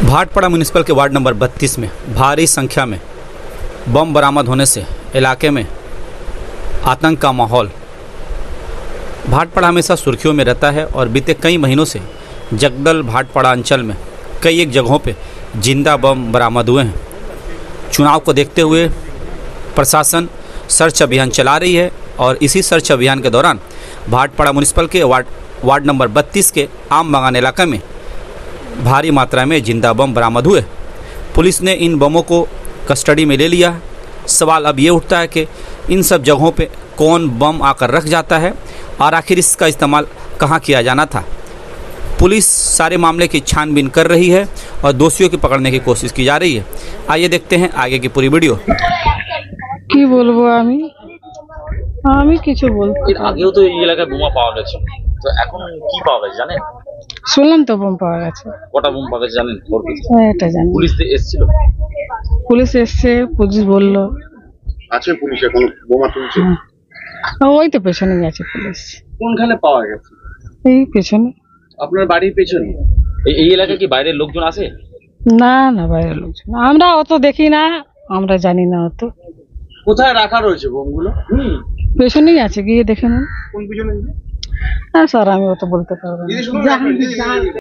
Bhatpara municipal के ward number 32 में भारी संख्या में बम बरामद होने से इलाके में आतंक का माहौल। भाटपाड़ा हमेशा सुर्खियों में रहता है और बीते कई महीनों से जगदल भाटपाड़ा अंचल में कई एक जगहों पे जिंदा बम बरामद हुए हैं। चुनाव को देखते हुए प्रशासन सर्च अभियान चला रही है और इसी सर्च अभियान के दौरान भाटपाड़ा म्यूनिसिपल के वार्ड नंबर 32 के आम बागान इलाके में भारी मात्रा में जिंदा बम बरामद हुए। पुलिस ने इन बमों को कस्टडी में ले लिया। सवाल अब ये उठता है कि इन सब जगहों पे कौन बम आकर रख जाता है और आखिर इसका इस्तेमाल कहाँ किया जाना था। पुलिस सारे मामले की छानबीन कर रही है और दोषियों की पकड़ने की कोशिश की जा रही है। आइए देखते हैं आगे की पूरी वीडियो। কি বলবো আমি কিছু বলতে এর আগেও তো এই এলাকায় বোমা পাওয়া গেছে, তো এখন কি পাওয়া গেছে জানেন? শুনলাম তো বোম পাওয়া গেছে। কটা বোম পাওয়া গেছে জানেন? এটা জানি। পুলিশ এসেছিল? পুলিশ এসছে, পুলিশ বলল আছে, পুলিশ এখন বোমা তুলছে। ওই তো পেছনে গেছে পুলিশ। কোনখানে পাওয়া গেছে? এই পেছনে, আপনার বাড়ির পেছনে। এই এলাকায় কি বাইরের লোকজন আছে? না না, বাইরের লোকজন আমরা অত দেখি না, আমরা জানি না অত। কোথায় রাখা রয়েছে বোমগুলো? পেছনেই আছে, গিয়ে দেখে নিন। কোন পিছনে? স্যার আমি অত বলতে পারবো না।